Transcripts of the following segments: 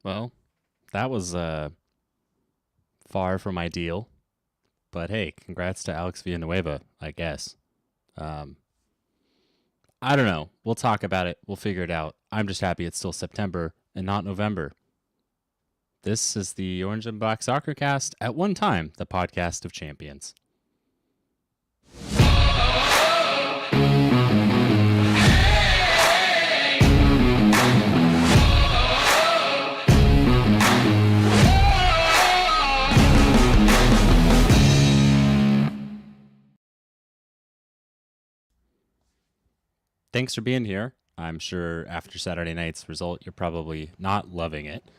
Well, that was far from ideal, but hey, congrats to Alex Villanueva, I guess. Um, I don't know. We'll talk about it. We'll figure it out. I'm just happy it's still September and not November. This is the Orange and Black Soccer Cast, at one time the podcast of champions. Thanks for being here. I'm sure after Saturday night's result, you're probably not loving it.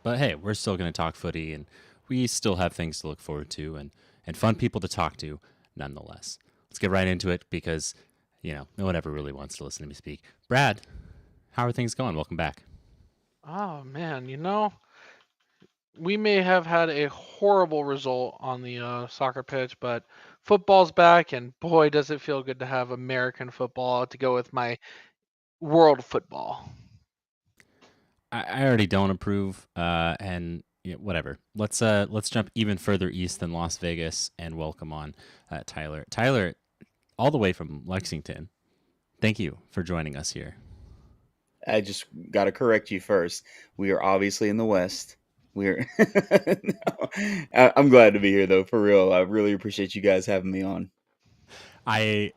But hey, we're still going to talk footy, and we still have things to look forward to and fun people to talk to nonetheless. Let's get right into it because, no one ever really wants to listen to me speak. Brad, how are things going? Welcome back. Oh, man, we may have had a horrible result on the soccer pitch, but football's back, and boy, does it feel good to have American football to go with my world football. I already don't approve, and whatever. Let's jump even further east than Las Vegas and welcome on Tyler. Tyler, all the way from Lexington. Thank you for joining us here. I just got to correct you first. We are obviously in the West. We're. No, I'm glad to be here, though. For real, I really appreciate you guys having me on.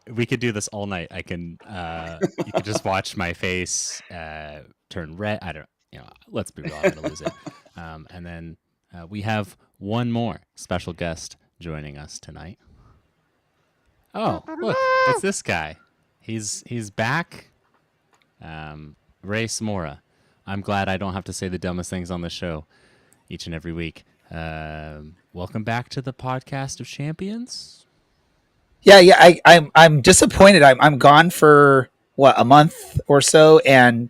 We could do this all night. I can. You could just watch my face turn red. I don't. Let's be real. I'm gonna lose it. And then we have one more special guest joining us tonight. Oh, look! It's this guy. He's back. Ray Samora. I'm glad I don't have to say the dumbest things on the show each and every week. Welcome back to the podcast of champions. Yeah. I'm disappointed. I'm gone for a month or so, and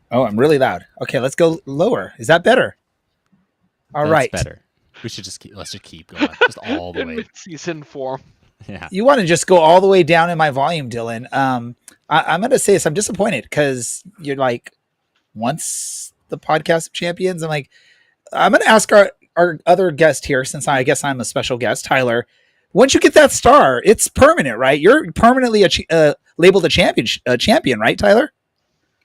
I'm really loud. Okay, let's go lower. Is that better? That's right. Better. Let's just keep going, just all the way. Mid-season form. Yeah. You want to just go all the way down in my volume, Dylan? I'm going to say this. I'm disappointed because you're like, once the podcast of champions, I'm going to ask our other guest here, since I guess I'm a special guest, Tyler. Once you get that star, it's permanent, right? You're permanently labeled a champion, right, Tyler?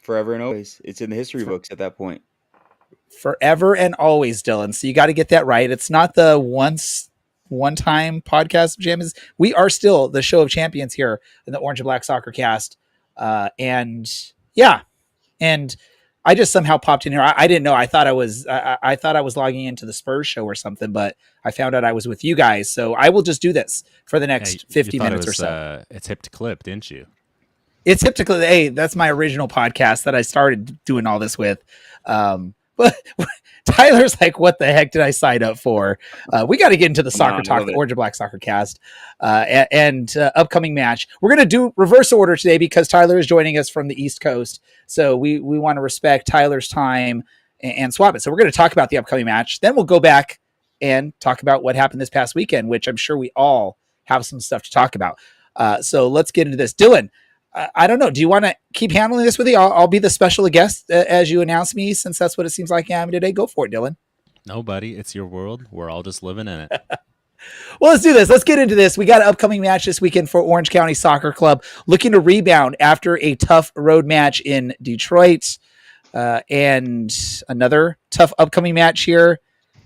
Forever and always. It's in the history books at that point. Forever and always, Dylan. So you got to get that right. It's not the one-time podcast of champions. We are still the show of champions here in the Orange and Black Soccer Cast. And I just somehow popped in here. I didn't know. I thought I was logging into the Spurs show or something, but I found out I was with you guys. So I will just do this for the next 50 minutes or so. It's hip to clip, didn't you? It's hip to clip. Hey, that's my original podcast that I started doing all this with. But Tyler's like, what the heck did I sign up for? We got to get into the soccer talk, the Orange and Black Soccer Cast, and upcoming match. We're going to do reverse order today because Tyler is joining us from the East Coast. So we want to respect Tyler's time and swap it. So we're going to talk about the upcoming match. Then we'll go back and talk about what happened this past weekend, which I'm sure we all have some stuff to talk about. So let's get into this. Dylan, I don't know. Do you want to keep handling this with you? I'll be the special guest as you announce me, since that's what it seems like I am today. Go for it, Dylan. No, buddy. It's your world. We're all just living in it. Well, let's do this. Let's get into this. We got an upcoming match this weekend for Orange County Soccer Club, looking to rebound after a tough road match in Detroit, and another tough upcoming match here.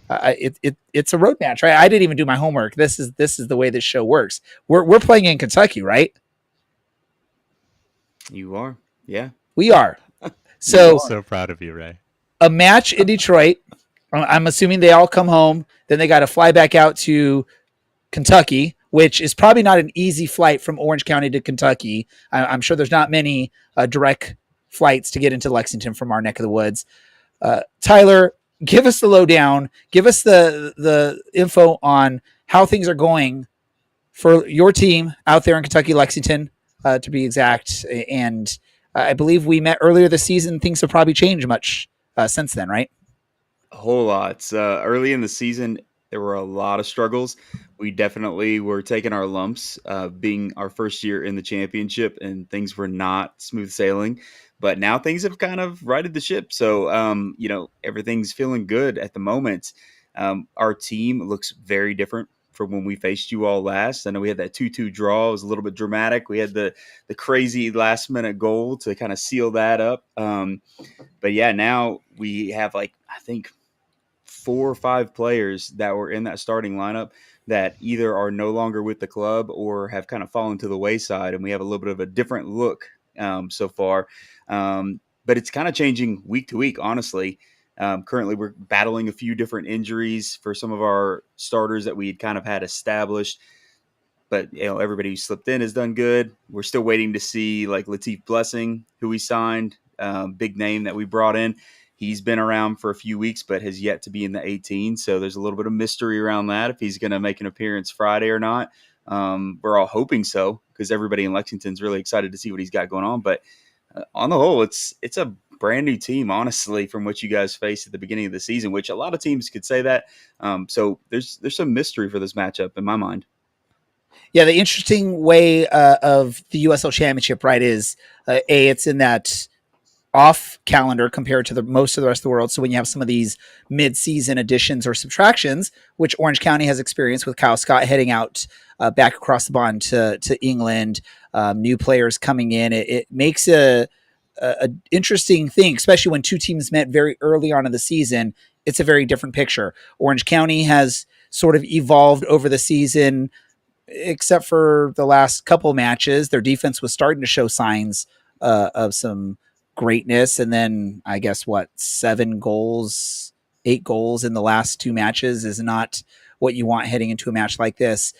It's a road match, right? I didn't even do my homework. This is the way this show works. We're playing in Kentucky, right? You are. Yeah. We are. So proud of you, Ray. A match in Detroit. I'm assuming they all come home. Then they got to fly back out to Kentucky, which is probably not an easy flight from Orange County to Kentucky. I'm sure there's not many direct flights to get into Lexington from our neck of the woods. Tyler, give us the lowdown. Give us the info on how things are going for your team out there in Kentucky, Lexington, to be exact. And I believe we met earlier this season. Things have probably changed much since then, right? A whole lot. Early in the season, there were a lot of struggles, We definitely were taking our lumps, being our first year in the championship, and things were not smooth sailing. But now things have kind of righted the ship. So, everything's feeling good at the moment. Our team looks very different from when we faced you all last. I know we had that 2-2 draw. It was a little bit dramatic. We had the crazy last minute goal to kind of seal that up. But yeah, now we have I think 4 or 5 players that were in that starting lineup that either are no longer with the club or have kind of fallen to the wayside, and we have a little bit of a different look so far. But it's kind of changing week to week, honestly. Currently, we're battling a few different injuries for some of our starters that we had kind of had established. But everybody who slipped in has done good. We're still waiting to see Latif Blessing, who we signed, big name that we brought in. He's been around for a few weeks, but has yet to be in the 18. So there's a little bit of mystery around that, if he's going to make an appearance Friday or not. We're all hoping so, because everybody in Lexington's really excited to see what he's got going on. But on the whole, it's a brand new team, honestly, from what you guys faced at the beginning of the season, which a lot of teams could say that. So there's some mystery for this matchup in my mind. Yeah, the interesting way of the USL Championship, right, is it's in that off calendar compared to most of the rest of the world. So when you have some of these mid-season additions or subtractions, which Orange County has experienced with Kyle Scott heading out back across the pond to England, new players coming in, it makes a interesting thing, especially when two teams met very early on in the season. It's a very different picture. Orange County has sort of evolved over the season, except for the last couple matches. Their defense was starting to show signs of some greatness. And then I guess 8 goals in the last 2 matches is not what you want heading into a match like this.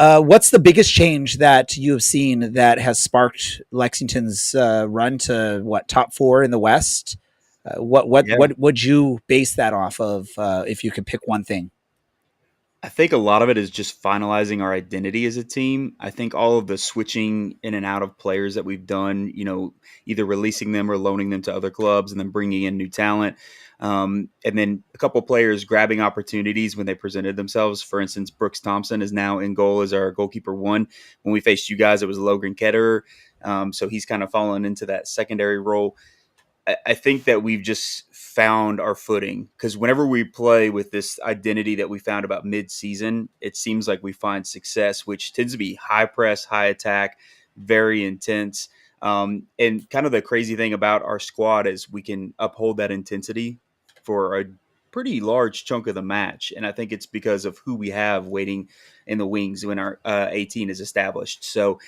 What's the biggest change that you have seen that has sparked Lexington's run to top 4 in the West? What would you base that off of if you could pick one thing? I think a lot of it is just finalizing our identity as a team. I think all of the switching in and out of players that we've done, either releasing them or loaning them to other clubs and then bringing in new talent. And then a couple players grabbing opportunities when they presented themselves. For instance, Brooks Thompson is now in goal as our goalkeeper 1. When we faced you guys, it was Logan Ketterer. So he's kind of fallen into that secondary role. I think that we've just found our footing, because whenever we play with this identity that we found about mid-season, it seems like we find success, which tends to be high press, high attack, very intense. And kind of the crazy thing about our squad is we can uphold that intensity for a pretty large chunk of the match. And I think it's because of who we have waiting in the wings when our 18 is established. So,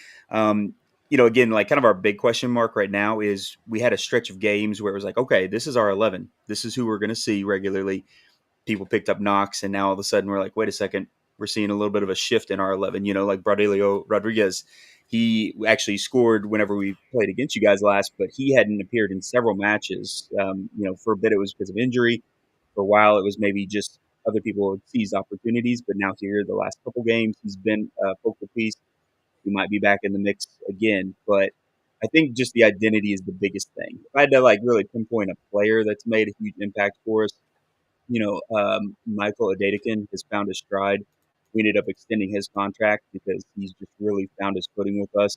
again, kind of our big question mark right now is we had a stretch of games where it was okay, this is our 11. This is who we're going to see regularly. People picked up knocks, and now all of a sudden we're wait a second, we're seeing a little bit of a shift in our 11. Like Braulio Rodriguez, he actually scored whenever we played against you guys last, but he hadn't appeared in several matches. For a bit it was because of injury. For a while it was maybe just other people had seized opportunities, but now here the last couple games he's been a focal piece. He might be back in the mix again, but I think just the identity is the biggest thing. If I had to really pinpoint a player that's made a huge impact for us, Michael Adedikin has found his stride. We ended up extending his contract because he's just really found his footing with us.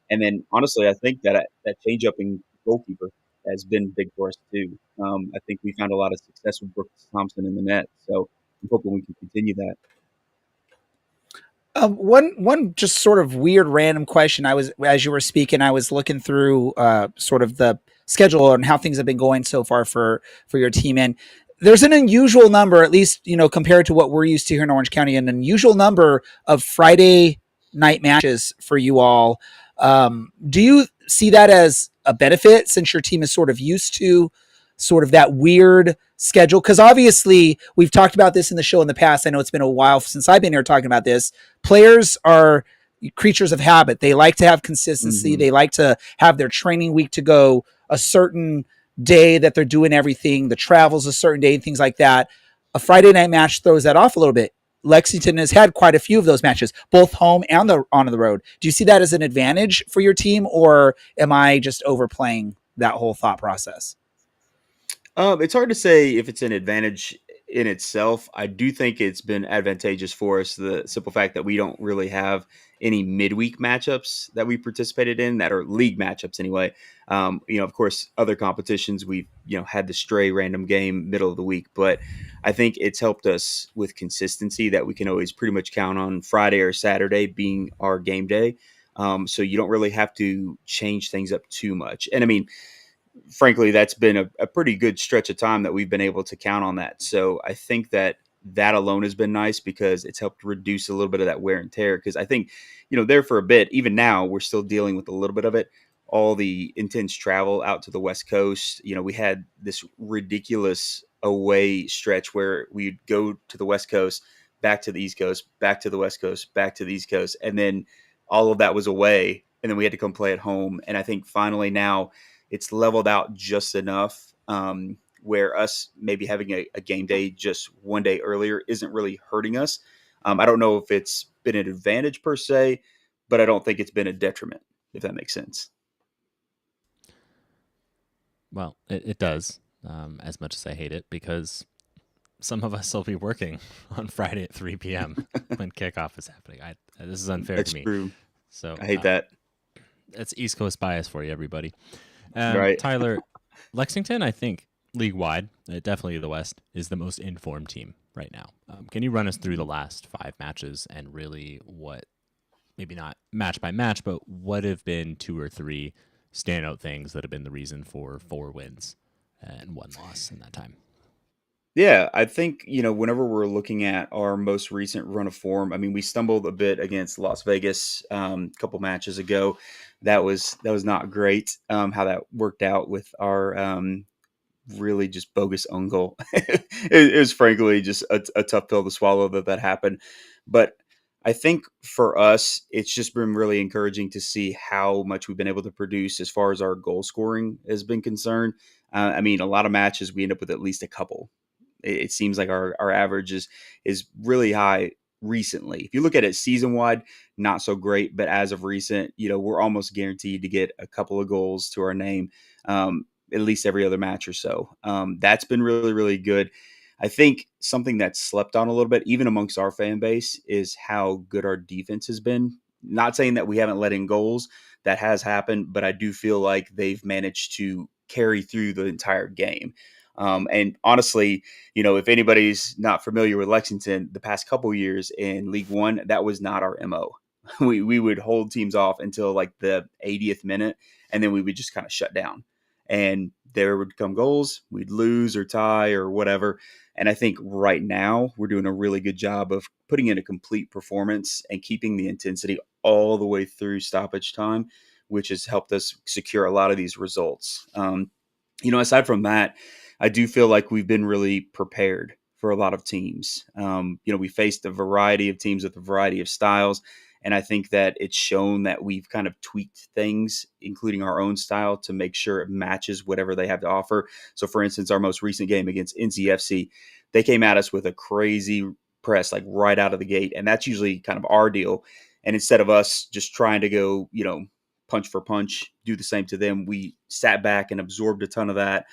And then honestly, I think that change up in goalkeeper has been big for us too. I think we found a lot of success with Brooks Thompson in the net, so I'm hoping we can continue that. One just sort of weird random question. As you were speaking, I was looking through sort of the schedule and how things have been going so far for your team. And there's an unusual number, at least, compared to what we're used to here in Orange County, an unusual number of Friday night matches for you all. Do you see that as a benefit since your team is sort of used to sort of that weird schedule? Because obviously we've talked about this in the show in the past. I know it's been a while since I've been here talking about this. Players are creatures of habit. They like to have consistency. Mm-hmm. They like to have their training week to go a certain day that they're doing everything. The travel's a certain day, things like that. A Friday night match throws that off a little bit. Lexington has had quite a few of those matches, both home and on the road. Do you see that as an advantage for your team, or am I just overplaying that whole thought process? It's hard to say if it's an advantage in itself, I do think it's been advantageous for us. The simple fact that we don't really have any midweek matchups that we participated in that are league matchups anyway. Of course, other competitions we've had the stray random game middle of the week, but I think it's helped us with consistency that we can always pretty much count on Friday or Saturday being our game day. So you don't really have to change things up too much. And I mean, frankly, that's been a pretty good stretch of time that we've been able to count on that. So I think that alone has been nice because it's helped reduce a little bit of that wear and tear. Because I think, there for a bit, even now, we're still dealing with a little bit of it. All the intense travel out to the West Coast. We had this ridiculous away stretch where we'd go to the West Coast, back to the East Coast, back to the West Coast, back to the East Coast. And then all of that was away. And then we had to come play at home. And I think finally now it's leveled out just enough where us maybe having a game day just one day earlier isn't really hurting us. I don't know if it's been an advantage per se, but I don't think it's been a detriment, if that makes sense. Well, it does, as much as I hate it, because some of us will be working on Friday at 3 p.m. when kickoff is happening. This is unfair That's to me. True. So I hate that. That's East Coast bias for you, everybody. Right. Tyler, Lexington, I think, league-wide, definitely the West, is the most informed team right now. Can you run us through the last 5 matches and really what, maybe not match by match, but what have been 2 or 3 standout things that have been the reason for 4 wins and 1 loss in that time? Yeah, I think, whenever we're looking at our most recent run of form, I mean, we stumbled a bit against Las Vegas a couple matches ago. That was not great how that worked out with our really just bogus own goal. It was frankly just a tough pill to swallow that happened. But I think for us, it's just been really encouraging to see how much we've been able to produce as far as our goal scoring has been concerned. I mean, a lot of matches we end up with at least a couple. It seems like our average is really high recently. If you look at it season wide, not so great, but as of recent, we're almost guaranteed to get a couple of goals to our name, at least every other match or so. That's been really, really good. I think something that's slept on a little bit, even amongst our fan base, is how good our defense has been. Not saying that we haven't let in goals, that has happened, but I do feel like they've managed to carry through the entire game. And honestly, if anybody's not familiar with Lexington, the past couple years in League One, that was not our MO. We would hold teams off until like the 80th minute, and then we would just kind of shut down. And there would come goals, we'd lose or tie or whatever. And I think right now we're doing a really good job of putting in a complete performance and keeping the intensity all the way through stoppage time, which has helped us secure a lot of these results. Aside from that, I do feel like we've been really prepared for a lot of teams. We faced a variety of teams with a variety of styles. And I think that it's shown that we've kind of tweaked things, including our own style, to make sure it matches whatever they have to offer. So, for instance, our most recent game against NCFC, they came at us with a crazy press, like right out of the gate. And that's usually kind of our deal. And instead of us just trying to go, punch for punch, do the same to them, we sat back and absorbed a ton of that.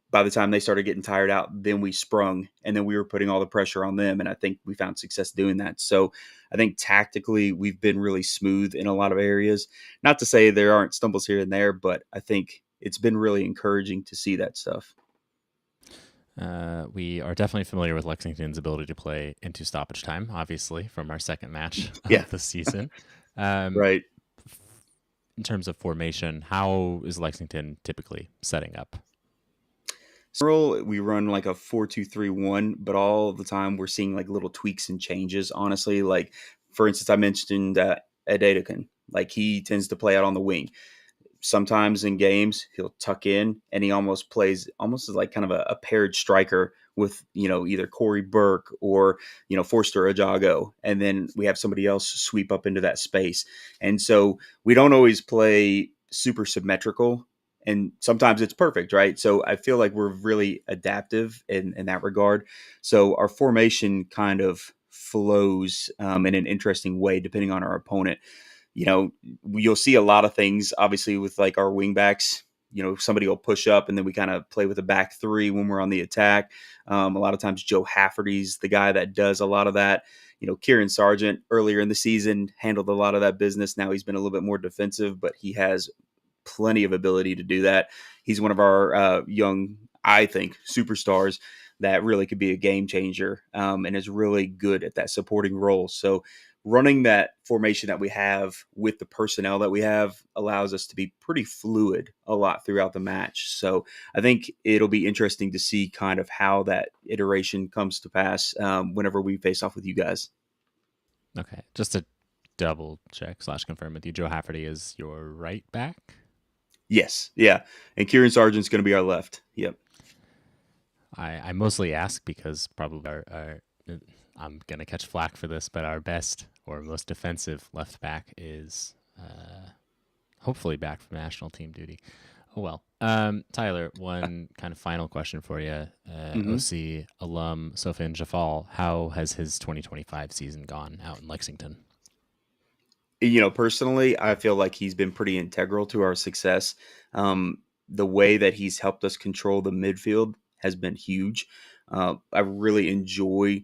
By the time they started getting tired out, then we sprung, and then we were putting all the pressure on them. And I think we found success doing that. So I think tactically we've been really smooth in a lot of areas. Not to say there aren't stumbles here and there, but I think it's been really encouraging to see that stuff. We are definitely familiar with Lexington's ability to play into stoppage time, obviously, from our second match of the season. Right. In terms of formation, how is Lexington typically setting up? We run like a 4-2-3-1, but all the time we're seeing like little tweaks and changes. Honestly, like for instance, I mentioned Adedekin, like he tends to play out on the wing. Sometimes in games he'll tuck in, and he almost plays almost as like kind of a paired striker with either Corey Burke or Forster Ajago, and then we have somebody else sweep up into that space. And so we don't always play super symmetrical. And sometimes it's perfect, right? So I feel like we're really adaptive in that regard. So our formation kind of flows in an interesting way depending on our opponent. You'll see a lot of things, obviously, with like our wingbacks. somebody will push up and then we kind of play with a back three when we're on the attack. A lot of times Joe Hafferty's the guy that does a lot of that. Kieran Sargent earlier in the season handled a lot of that business. Now he's been a little bit more defensive, but he has plenty of ability to do that. He's one of our young, I think, superstars that really could be a game changer and is really good at that supporting role. So running that formation that we have with the personnel that we have allows us to be pretty fluid a lot throughout the match. So I think it'll be interesting to see kind of how that iteration comes to pass whenever we face off with you guys. Okay, just to double check / confirm with you, Joe Hafferty is your right back? Yes, yeah. And Kieran Sargent's going to be our left. Yep. I mostly ask because probably our I'm going to catch flack for this, but our best or most defensive left back is hopefully back from national team duty. Oh, well. Tyler, one kind of final question for you. OC alum Sofian Jafal, how has his 2025 season gone out in Lexington? Personally, I feel like he's been pretty integral to our success. The way that he's helped us control the midfield has been huge. I really enjoy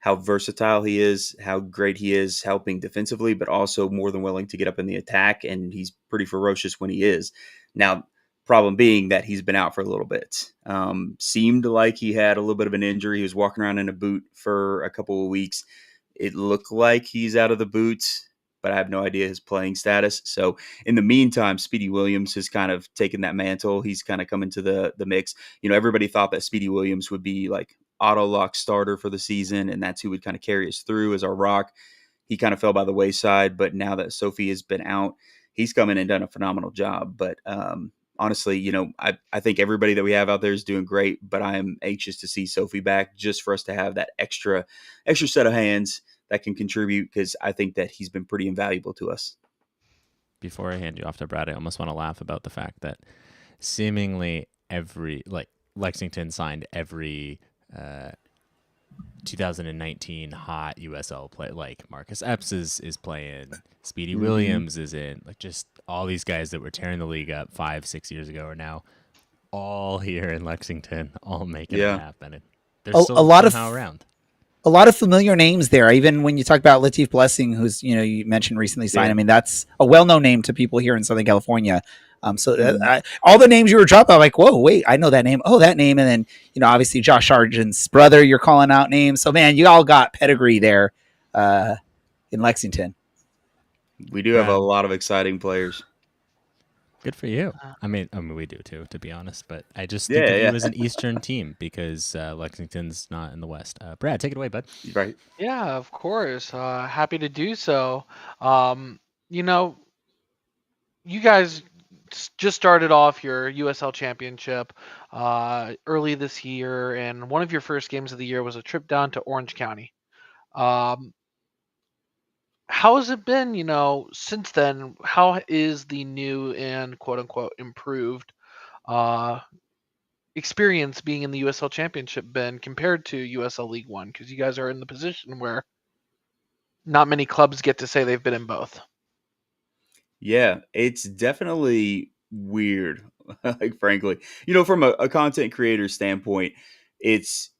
how versatile he is, how great he is helping defensively, but also more than willing to get up in the attack. And he's pretty ferocious when he is. Now, problem being that he's been out for a little bit. Seemed like he had a little bit of an injury. He was walking around in a boot for a couple of weeks. It looked like he's out of the boot, but I have no idea his playing status. So in the meantime, Speedy Williams has kind of taken that mantle. He's kind of come into the mix. Everybody thought that Speedy Williams would be like auto lock starter for the season, and that's who would kind of carry us through as our rock. He kind of fell by the wayside, but now that Sophie has been out, he's come in and done a phenomenal job. But honestly, I think everybody that we have out there is doing great, but I am anxious to see Sophie back just for us to have that extra set of hands that can contribute, because I think that he's been pretty invaluable to us. Before I hand you off to Brad, I almost want to laugh about the fact that seemingly Lexington signed every 2019 hot USL play. Like Marcus Epps is playing, Speedy Williams is in. Like just all these guys that were tearing the league up 5-6 years ago are now all here in Lexington, all making it happen. And they're still somehow around. A lot of familiar names there. Even when you talk about Latif Blessing, who's you mentioned recently signed. I mean, that's a well-known name to people here in Southern California. All the names you were dropping, I'm like, whoa, wait, I know that name. Oh, that name. And then, obviously Josh Sargent's brother, you're calling out names. So, man, you all got pedigree there in Lexington. We do have a lot of exciting players. Good for you. I mean, we do too, to be honest. But I just think of you as an Eastern team because Lexington's not in the West. Brad, take it away, bud. Right. Yeah, of course. Happy to do so. You guys just started off your USL championship early this year, and one of your first games of the year was a trip down to Orange County. How has it been, since then? How is the new and quote unquote improved experience being in the USL Championship been compared to USL League One? Because you guys are in the position where not many clubs get to say they've been in both. Yeah, it's definitely weird, like frankly. From a content creator standpoint, it's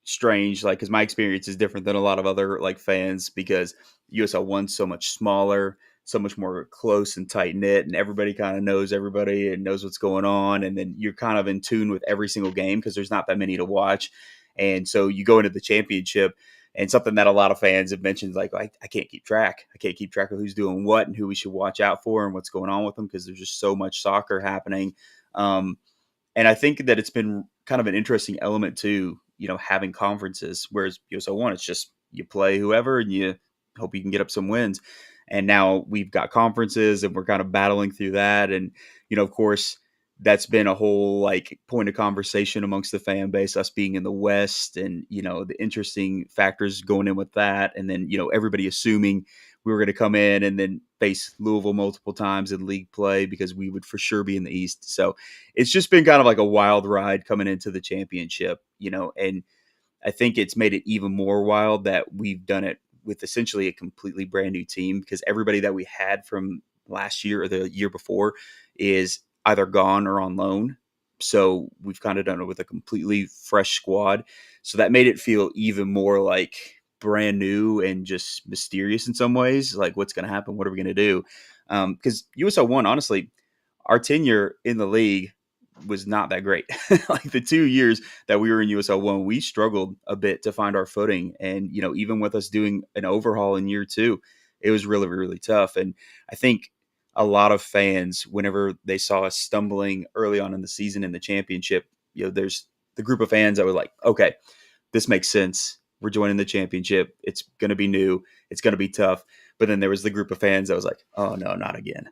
strange, like, because my experience is different than a lot of other fans, because USL One's so much smaller, so much more close and tight knit, and everybody kind of knows everybody and knows what's going on, and then you're kind of in tune with every single game because there's not that many to watch. And so you go into the championship, and something that a lot of fans have mentioned, like, I can't keep track. I can't keep track of who's doing what and who we should watch out for and what's going on with them, because there's just so much soccer happening. And I think that it's been kind of an interesting element too, having conferences, whereas USL One, it's just you play whoever and you hope you can get up some wins. And now we've got conferences and we're kind of battling through that. And, of course, that's been a whole point of conversation amongst the fan base, us being in the West, and, the interesting factors going in with that. And then, everybody assuming we were going to come in and then face Louisville multiple times in league play because we would for sure be in the East. So it's just been kind of like a wild ride coming into the championship, and I think it's made it even more wild that we've done it with essentially a completely brand new team, because everybody that we had from last year or the year before is either gone or on loan. So we've kind of done it with a completely fresh squad. So that made it feel even more like brand new and just mysterious in some ways. Like, what's going to happen? What are we going to do? Because USL One, honestly, our tenure in the league was not that great. Like the 2 years that we were in USL One, we struggled a bit to find our footing. And, even with us doing an overhaul in year 2, it was really, really tough. And I think a lot of fans, whenever they saw us stumbling early on in the season in the championship, there's the group of fans that were like, okay, this makes sense. We're joining the championship. It's going to be new. It's going to be tough. But then there was the group of fans that was like, oh, no, not again.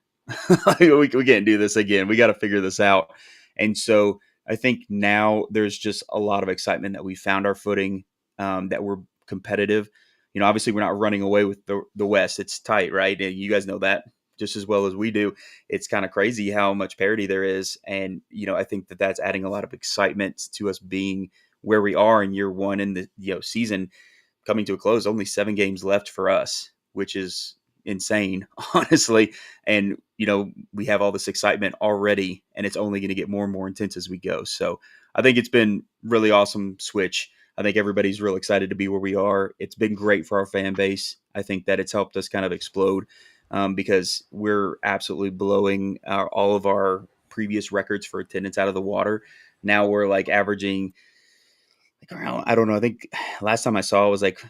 we can't do this again. We got to figure this out. And so I think now there's just a lot of excitement that we found our footing, that we're competitive. Obviously we're not running away with the West. It's tight, right? And you guys know that just as well as we do. It's kind of crazy how much parity there is. And, I think that that's adding a lot of excitement to us being where we are in year 1 in the season coming to a close. Only 7 games left for us, which is insane, honestly. And, we have all this excitement already, and it's only going to get more and more intense as we go. So I think it's been really awesome switch. I think everybody's real excited to be where we are. It's been great for our fan base. I think that it's helped us kind of explode, because we're absolutely blowing all of our previous records for attendance out of the water. Now we're like averaging like around, I don't know, I think last time I saw it was like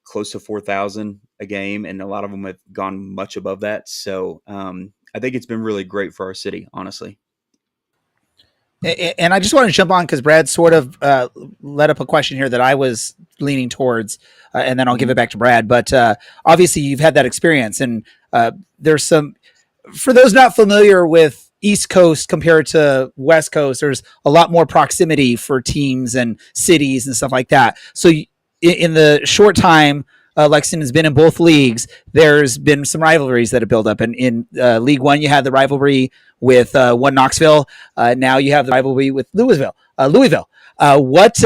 close to 4,000 a game, and a lot of them have gone much above that. So I think it's been really great for our city, honestly. And I just want to jump on because Brad sort of led up a question here that I was leaning towards, and then I'll give it back to Brad. But obviously, you've had that experience, and there's some, for those not familiar with East Coast compared to West Coast, there's a lot more proximity for teams and cities and stuff like that. So in the short time Lexington has been in both leagues, there's been some rivalries that have built up. And in League One, you had the rivalry with One Knoxville. Now you have the rivalry with Louisville. What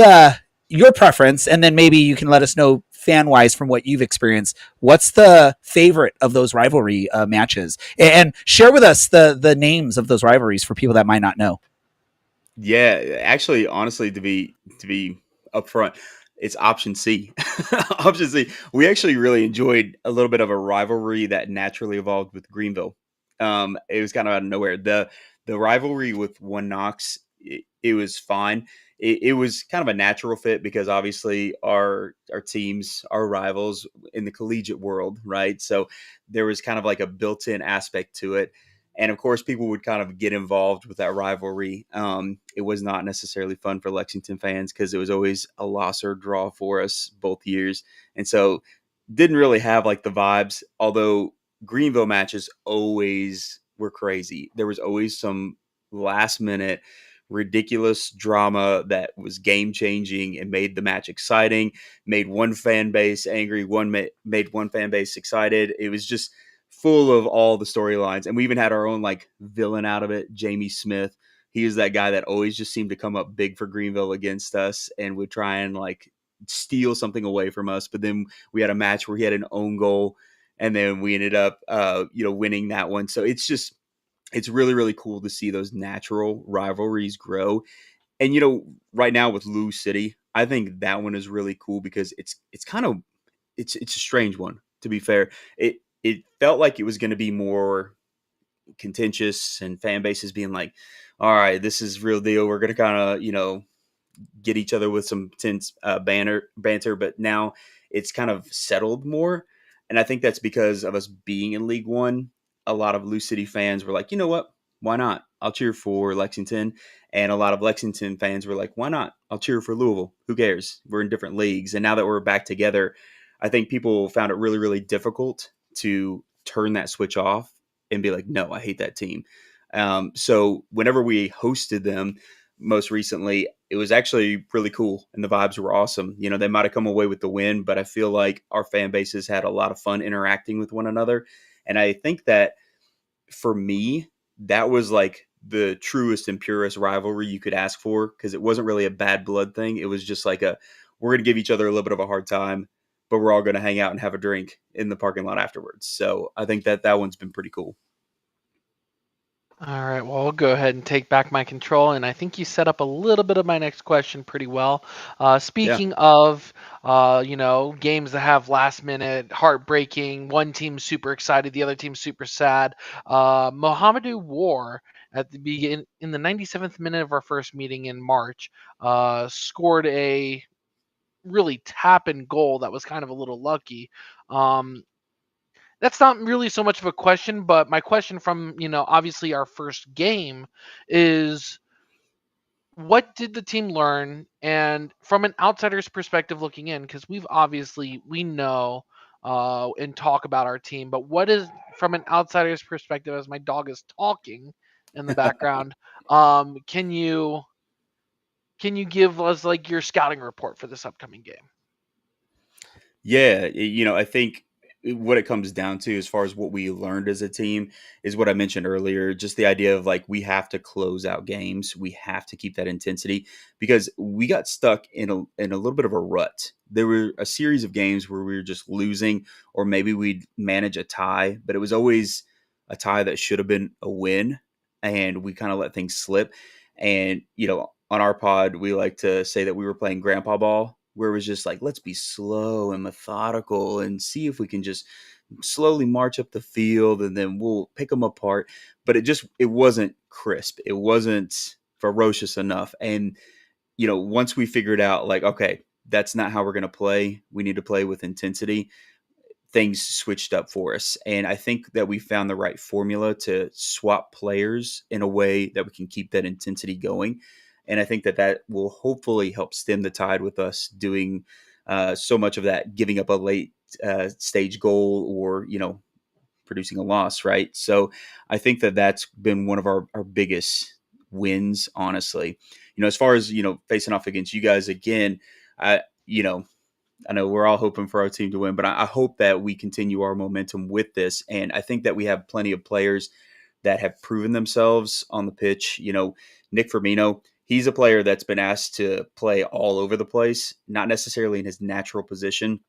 your preference, and then maybe you can let us know fan-wise from what you've experienced, what's the favorite of those rivalry matches? And share with us the names of those rivalries for people that might not know. Yeah, actually, honestly, to be upfront, it's option C. Option C. We actually really enjoyed a little bit of a rivalry that naturally evolved with Greenville. It was kind of out of nowhere. The rivalry with One Knox, it was fine. It was kind of a natural fit because obviously our teams are rivals in the collegiate world, right? So there was kind of like a built-in aspect to it. And of course, people would kind of get involved with that rivalry. It was not necessarily fun for Lexington fans because it was always a loss or draw for us both years. And so didn't really have like the vibes, although Greenville matches always were crazy. There was always some last minute ridiculous drama that was game changing and made the match exciting, made one fan base angry, made one fan base excited. It was just full of all the storylines. And we even had our own like villain out of it, Jamie Smith. He is that guy that always just seemed to come up big for Greenville against us and would try and like steal something away from us. But then we had a match where he had an own goal, and then we ended up winning that one. So it's really, really cool to see those natural rivalries grow. And right now with Lou City, I think that one is really cool because it's a strange one, to be fair. It felt like it was going to be more contentious and fan bases being like, all right, this is real deal. We're going to kind of, get each other with some tense banter. But now it's kind of settled more. And I think that's because of us being in League One. A lot of Lou City fans were like, you know what? Why not? I'll cheer for Lexington. And a lot of Lexington fans were like, why not? I'll cheer for Louisville. Who cares? We're in different leagues. And now that we're back together, I think people found it really, really difficult to turn that switch off and be like, no, I hate that team. So whenever we hosted them most recently, it was actually really cool and the vibes were awesome. They might have come away with the win, but I feel like our fan bases had a lot of fun interacting with one another. And I think that for me, that was like the truest and purest rivalry you could ask for, because it wasn't really a bad blood thing. It was just like we're going to give each other a little bit of a hard time, but we're all going to hang out and have a drink in the parking lot afterwards. So I think that one's been pretty cool. All right, well, I'll go ahead and take back my control, and I think you set up a little bit of my next question pretty well. Speaking of, games that have last minute heartbreaking, one team's super excited, the other team's super sad. Mohamedou War at the begin in the 97th minute of our first meeting in March, scored a really tap-in goal that was kind of a little lucky. Um, that's not really so much of a question, but my question from, obviously our first game is, what did the team learn? And from an outsider's perspective looking in, because we know and talk about our team, but what is, from an outsider's perspective, as my dog is talking in the background, can you give us like your scouting report for this upcoming game? Yeah, I think what it comes down to as far as what we learned as a team is what I mentioned earlier, just the idea of like we have to close out games. We have to keep that intensity because we got stuck in a little bit of a rut. There were a series of games where we were just losing or maybe we'd manage a tie, but it was always a tie that should have been a win and we kind of let things slip. And, on our pod, we like to say that we were playing grandpa ball where it was just like, let's be slow and methodical and see if we can just slowly march up the field and then we'll pick them apart. But it wasn't crisp. It wasn't ferocious enough. And, once we figured out like, okay, that's not how we're going to play. We need to play with intensity. Things switched up for us. And I think that we found the right formula to swap players in a way that we can keep that intensity going. And I think that will hopefully help stem the tide with us doing so much of that, giving up a late stage goal or, producing a loss, right? So I think that that's been one of our biggest wins, honestly. As far as, facing off against you guys again, I know we're all hoping for our team to win, but I hope that we continue our momentum with this. And I think that we have plenty of players that have proven themselves on the pitch. Nick Firmino, he's a player that's been asked to play all over the place, not necessarily in his natural position.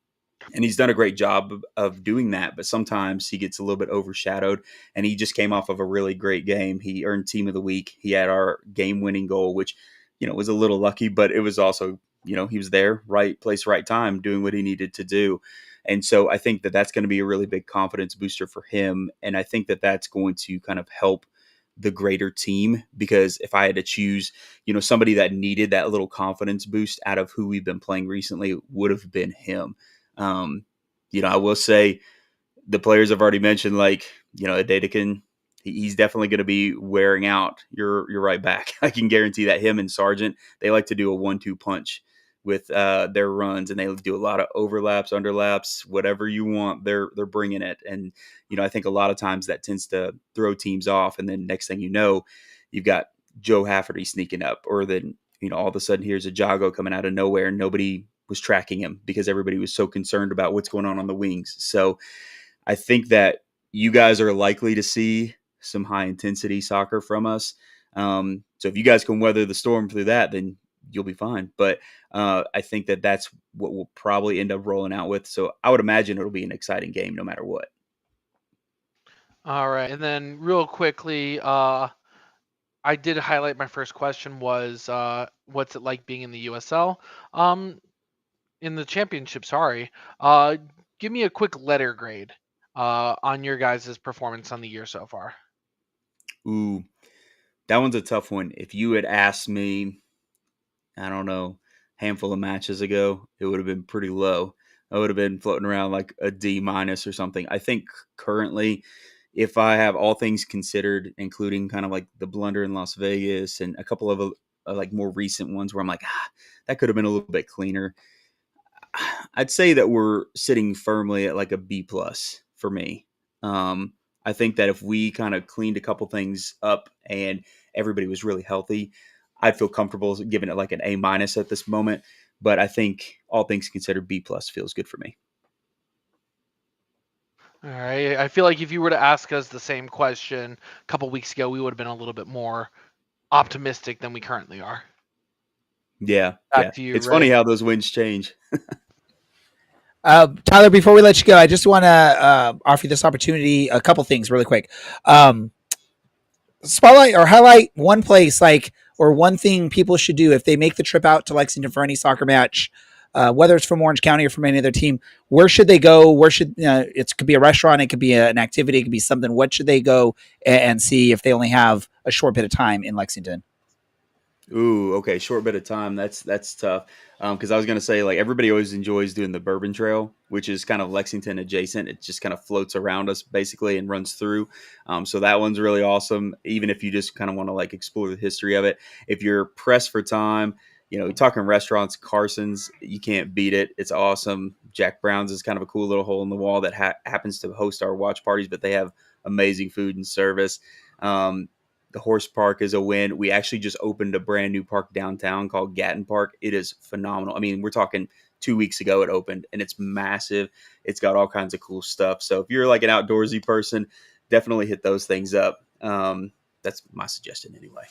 And he's done a great job of doing that, but sometimes he gets a little bit overshadowed. And he just came off of a really great game. He earned Team of the Week. He had our game-winning goal, which, was a little lucky, but it was also, he was there, right place, right time, doing what he needed to do. And so I think that that's going to be a really big confidence booster for him. And I think that that's going to kind of help the greater team, because if I had to choose, somebody that needed that little confidence boost out of who we've been playing recently, it would have been him. I will say the players I've already mentioned, like, Adedekin, he's definitely going to be wearing out. You're right back. I can guarantee that him and Sargent, they like to do a 1-2 punch with their runs, and they do a lot of overlaps, underlaps, whatever you want. They're bringing it, and I think a lot of times that tends to throw teams off. And then next thing you know, you've got Joe Hafferty sneaking up, or then all of a sudden here's a Jago coming out of nowhere, and nobody was tracking him because everybody was so concerned about what's going on the wings. So I think that you guys are likely to see some high intensity soccer from us. So if you guys can weather the storm through that, then you'll be fine. But I think that that's what we'll probably end up rolling out with. So I would imagine it'll be an exciting game no matter what. All right. And then real quickly, I did highlight my first question was, what's it like being in the USL? In the championship, sorry. Give me a quick letter grade on your guys' performance on the year so far. Ooh, that one's a tough one. If you had asked me, I don't know, handful of matches ago, it would have been pretty low. I would have been floating around like a D- or something. I think currently, if I have all things considered, including kind of like the blunder in Las Vegas and a couple of like more recent ones where I'm like, that could have been a little bit cleaner, I'd say that we're sitting firmly at like a B+ for me. I think that if we kind of cleaned a couple things up and everybody was really healthy, I'd feel comfortable giving it like an A- at this moment. But I think all things considered, B+ feels good for me. All right. I feel like if you were to ask us the same question a couple weeks ago, we would have been a little bit more optimistic than we currently are. Yeah. Back to you, It's Ray. funny how those winds change. Tyler, before we let you go, I just want to offer you this opportunity. A couple things really quick. spotlight or highlight one place, like, or one thing people should do if they make the trip out to Lexington for any soccer match, whether it's from Orange County or from any other team. Where should they go? Where should it could be a restaurant, it could be an activity, it could be something. What should they go and see if they only have a short bit of time in Lexington? Ooh, okay, short bit of time. That's tough. Because I was gonna say, like, everybody always enjoys doing the Bourbon Trail, which is kind of Lexington adjacent. It just kind of floats around us basically and runs through. So that one's really awesome. Even if you just kind of want to like explore the history of it. If you're pressed for time, you're talking restaurants, Carson's, you can't beat it. It's awesome. Jack Brown's is kind of a cool little hole in the wall that happens to host our watch parties, but they have amazing food and service. The horse park is a win. We actually just opened a brand new park downtown called Gatton Park. It is phenomenal. I mean, we're talking 2 weeks ago it opened, and it's massive. It's got all kinds of cool stuff. So if you're like an outdoorsy person, definitely hit those things up. That's my suggestion anyway.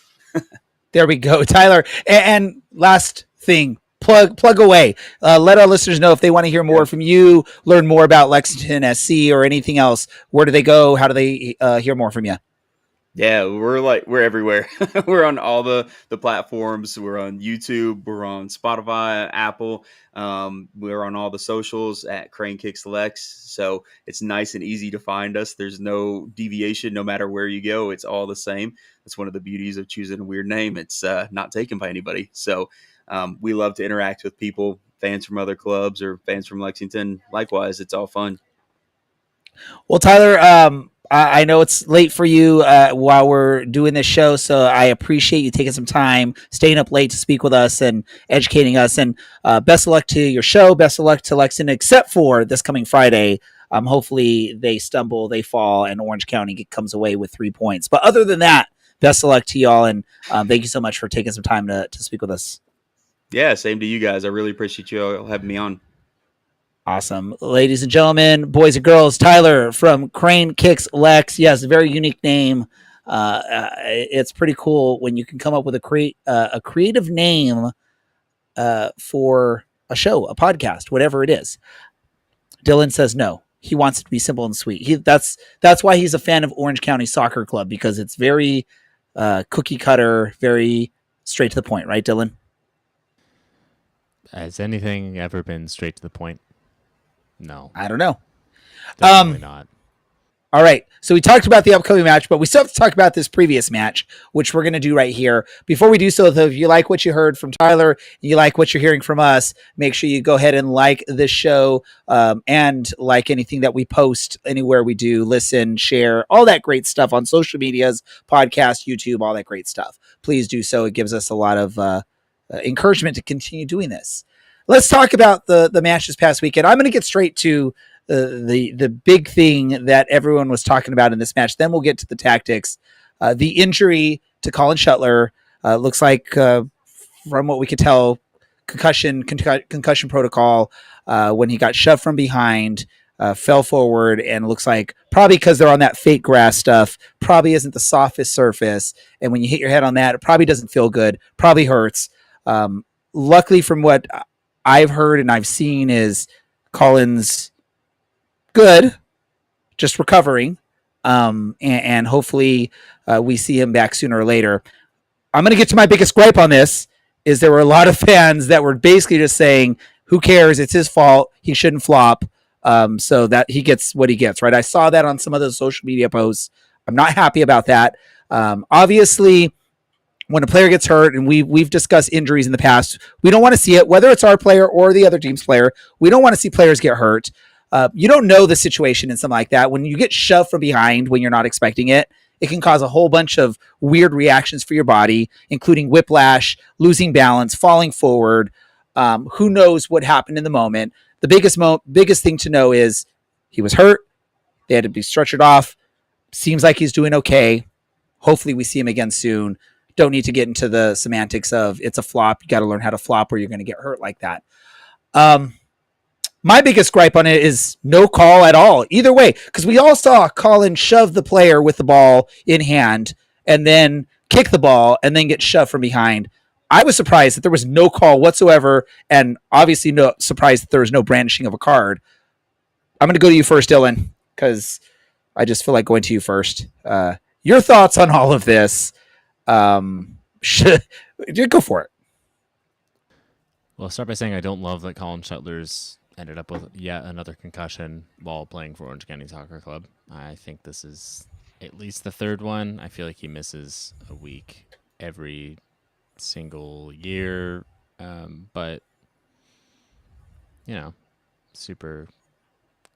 There we go, Tyler. And last thing, plug away. Let our listeners know if they want to hear more from you, learn more about Lexington SC or anything else. Where do they go? How do they hear more from you? Yeah, we're everywhere. We're on all the platforms. We're on YouTube. We're on Spotify, Apple. We're on all the socials at Crane Kicks Lex. So it's nice and easy to find us. There's no deviation, no matter where you go. It's all the same. That's one of the beauties of choosing a weird name. It's not taken by anybody. So we love to interact with people, fans from other clubs or fans from Lexington. Likewise, it's all fun. Well, Tyler, I know it's late for you while we're doing this show, so I appreciate you taking some time, staying up late to speak with us and educating us. And best of luck to your show. Best of luck to Lexington, except for this coming Friday. Hopefully they stumble, they fall, and Orange County comes away with 3 points. But other than that, best of luck to y'all, and thank you so much for taking some time to speak with us. Yeah, same to you guys. I really appreciate you all having me on. Awesome. Ladies and gentlemen, boys and girls, Tyler from Crane Kicks Lex. Yes, very unique name. It's pretty cool when you can come up with a creative name for a show, a podcast, whatever it is. Dylan says no. He wants it to be simple and sweet. That's why he's a fan of Orange County Soccer Club, because it's very cookie cutter, very straight to the point, right, Dylan? Has anything ever been straight to the point? No, I don't know. definitely not. All right. So we talked about the upcoming match, but we still have to talk about this previous match, which we're going to do right here. Before we do so, though, if you like what you heard from Tyler, you like what you're hearing from us, make sure you go ahead and like this show and like anything that we post anywhere we do, listen, share, all that great stuff on social medias, podcast, YouTube, all that great stuff. Please do so. It gives us a lot of encouragement to continue doing this. Let's talk about the match this past weekend. I'm going to get straight to the big thing that everyone was talking about in this match. Then we'll get to the tactics. The injury to Colin Shuttler looks like, from what we could tell, concussion protocol when he got shoved from behind, fell forward, and looks like probably because they're on that fake grass stuff, probably isn't the softest surface. And when you hit your head on that, it probably doesn't feel good, probably hurts. Luckily, from what I've heard and I've seen, is Colin's good, just recovering, and hopefully we see him back sooner or later. I'm going to get to my biggest gripe on this. Is there were a lot of fans that were basically just saying, who cares, it's his fault, he shouldn't flop, so that he gets what he gets, right? I saw that on some of those social media posts. I'm not happy about that. Obviously, when a player gets hurt, and we've discussed injuries in the past, we don't want to see it, whether it's our player or the other team's player. We don't want to see players get hurt. You don't know the situation in something like that. When you get shoved from behind when you're not expecting it, it can cause a whole bunch of weird reactions for your body, including whiplash, losing balance, falling forward. Who knows what happened in the moment? The biggest thing to know is he was hurt. They had to be stretchered off. Seems like he's doing okay. Hopefully we see him again soon. Don't need to get into the semantics of it's a flop. You got to learn how to flop or you're going to get hurt like that. My biggest gripe on it is no call at all. Either way, because we all saw Colin shove the player with the ball in hand and then kick the ball and then get shoved from behind. I was surprised that there was no call whatsoever, and obviously no surprised that there was no brandishing of a card. I'm going to go to you first, Dylan, because I just feel like going to you first. Your thoughts on all of this? Should go for it. Well, I'll start by saying I don't love that Colin Shuttler's ended up with yet another concussion while playing for Orange County Soccer Club. I think this is at least the third one. I feel like he misses a week every single year. But, super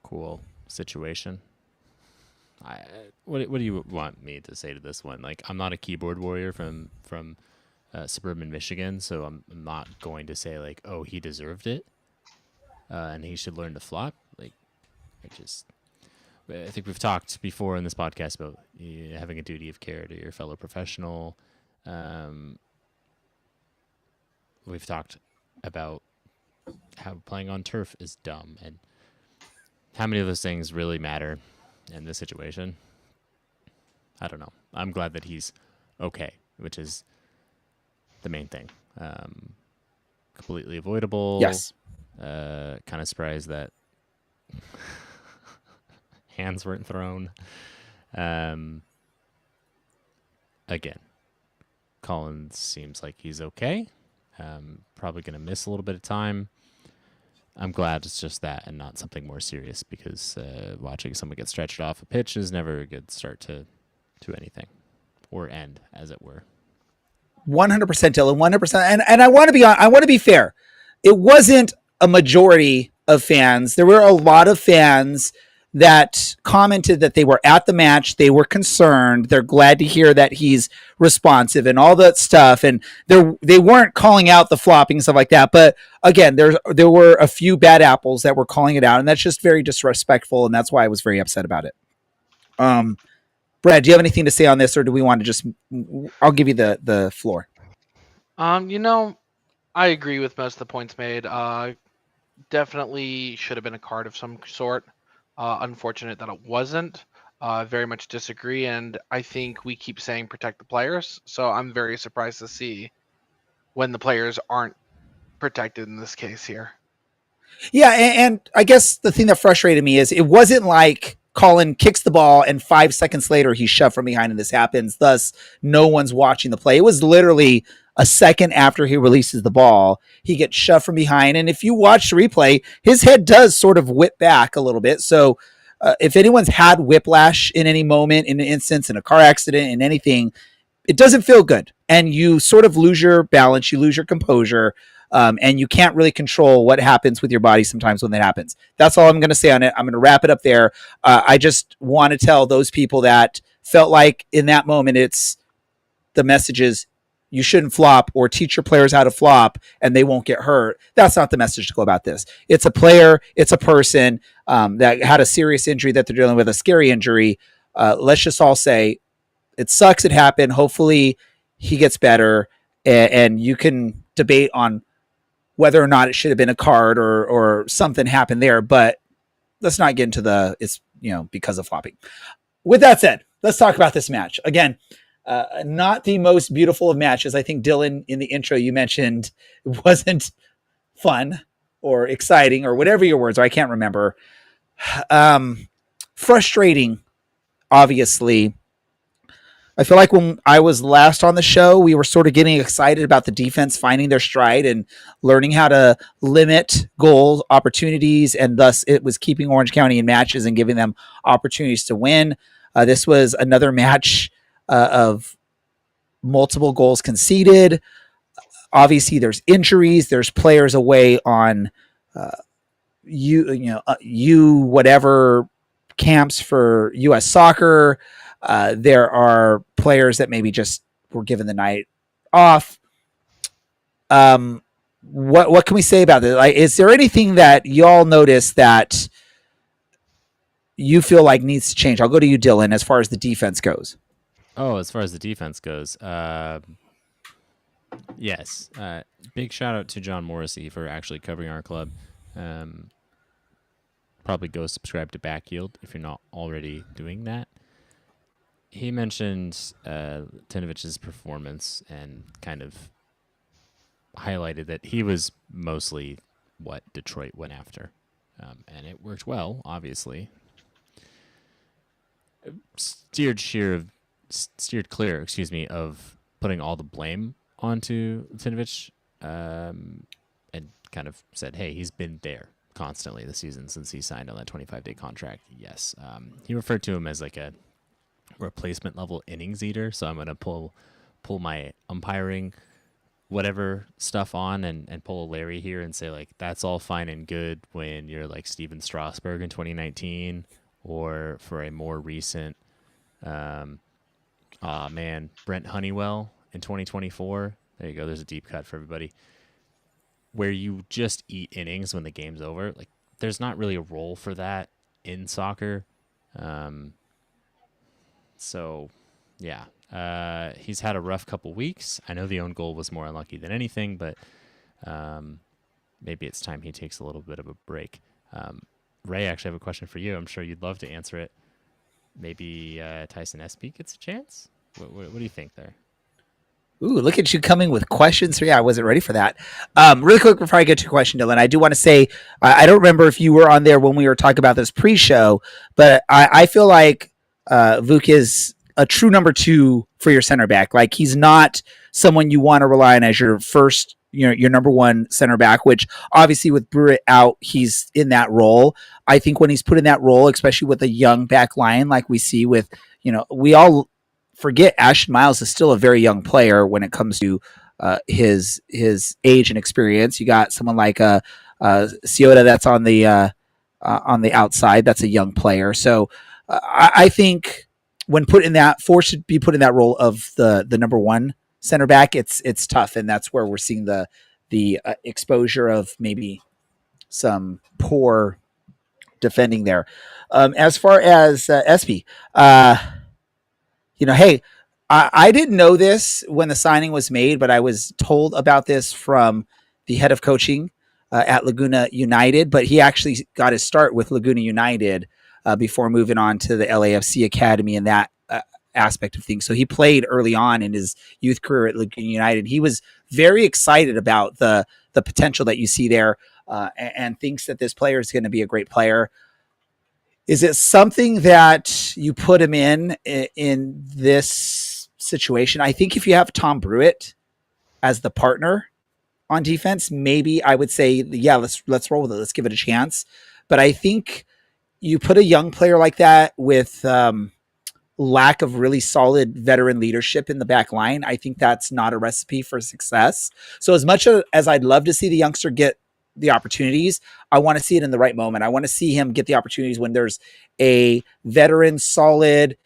cool situation. What do you want me to say to this one? Like, I'm not a keyboard warrior from suburban Michigan, so I'm not going to say like, oh, he deserved it, and he should learn to flop. Like, I think we've talked before in this podcast about having a duty of care to your fellow professional. We've talked about how playing on turf is dumb, and how many of those things really matter in this situation. I don't know. I'm glad that he's okay, which is the main thing. Completely avoidable. Yes. Kind of surprised that hands weren't thrown. Again, Collins seems like he's okay. Probably going to miss a little bit of time. I'm glad it's just that and not something more serious, because watching someone get stretched off a pitch is never a good start to anything, or end, as it were. 100%, Dylan. 100%. And I want to be fair. It wasn't a majority of fans. There were a lot of fans that commented that they were at the match. They were concerned. They're glad to hear that he's responsive and all that stuff. And they weren't calling out the flopping and stuff like that. But again, there were a few bad apples that were calling it out, and that's just very disrespectful. And that's why I was very upset about it. Brad, do you have anything to say on this, or do we want to just? I'll give you the floor. I agree with most of the points made. Definitely should have been a card of some sort. Unfortunate that it wasn't. Very much disagree, and I think we keep saying protect the players. So I'm very surprised to see when the players aren't protected in this case here. Yeah, and I guess the thing that frustrated me is it wasn't like Colin kicks the ball and 5 seconds later he's shoved from behind and this happens. Thus, no one's watching the play. It was literally a second after he releases the ball, he gets shoved from behind. And if you watch the replay, his head does sort of whip back a little bit. So if anyone's had whiplash in any moment, in an instance, in a car accident, in anything, it doesn't feel good. And you sort of lose your balance, you lose your composure, and you can't really control what happens with your body sometimes when that happens. That's all I'm going to say on it. I'm going to wrap it up there. I just want to tell those people that felt like in that moment, it's the messages, you shouldn't flop, or teach your players how to flop and they won't get hurt. That's not the message to go about this. It's a player, it's a person that had a serious injury that they're dealing with, a scary injury. Let's just all say it sucks, it happened. Hopefully he gets better, and you can debate on whether or not it should have been a card or something happened there, but let's not get into it's because of flopping. With that said, let's talk about this match. Again, not the most beautiful of matches. I think, Dylan, in the intro you mentioned it wasn't fun or exciting or whatever your words are. I can't remember. Frustrating, obviously. I feel like when I was last on the show, we were sort of getting excited about the defense finding their stride and learning how to limit goal opportunities, and thus it was keeping Orange County in matches and giving them opportunities to win. This was another match of multiple goals conceded. Obviously, there's injuries. There's players away on whatever camps for U.S. soccer. There are players that maybe just were given the night off. What can we say about this? Like, is there anything that y'all notice that you feel like needs to change? I'll go to you, Dylan, as far as the defense goes. Oh, as far as the defense goes, yes. Big shout out to John Morrissey for actually covering our club. Probably go subscribe to Backyield if you're not already doing that. He mentioned Tinovich's performance and kind of highlighted that he was mostly what Detroit went after. And it worked well, obviously. Steered sheer of steered clear, of putting all the blame onto Tinovich, and kind of said, hey, he's been there constantly this season since he signed on that 25-day contract. Yes. He referred to him as like a replacement level innings eater. So I'm going to pull my umpiring whatever stuff on and pull a Larry here and say, like, that's all fine and good when you're like Steven Strasburg in 2019, or for a more recent, Brent Honeywell in 2024. There you go. There's a deep cut for everybody. Where you just eat innings when the game's over. Like, there's not really a role for that in soccer. So, yeah. He's had a rough couple weeks. I know the own goal was more unlucky than anything, but maybe it's time he takes a little bit of a break. Ray, I actually have a question for you. I'm sure you'd love to answer it. Maybe Tyson Espy gets a chance? What do you think there? Ooh, look at you coming with questions. Yeah, I wasn't ready for that. Really quick before I get to your question, Dylan, I do want to say, I don't remember if you were on there when we were talking about this pre-show, but I feel like Vuk is a true number 2 for your center back. Like, he's not someone you want to rely on as your first, your number 1 center back, which obviously with Brewitt out, he's in that role. I think when he's put in that role, especially with a young back line, like we see with, we all forget Ashton Miles is still a very young player when it comes to his age and experience. You got someone like Ciota that's on the outside. That's a young player. So I think when forced to be put in that role of the number 1 center back, it's tough, and that's where we're seeing the exposure of maybe some poor defending there. As far as Espy, hey, I didn't know this when the signing was made, but I was told about this from the head of coaching at Laguna United, but he actually got his start with Laguna United before moving on to the LAFC Academy and that aspect of things. So he played early on in his youth career at Laguna United. He was very excited about the potential that you see there and thinks that this player is going to be a great player. Is it something that you put him in this situation? I think if you have Tom Brewitt as the partner on defense, maybe I would say, yeah, let's roll with it. Let's give it a chance. But I think you put a young player like that with lack of really solid veteran leadership in the back line, I think that's not a recipe for success. So as much as I'd love to see the youngster get the opportunities, I want to see it in the right moment. I want to see him get the opportunities when there's a veteran, solid,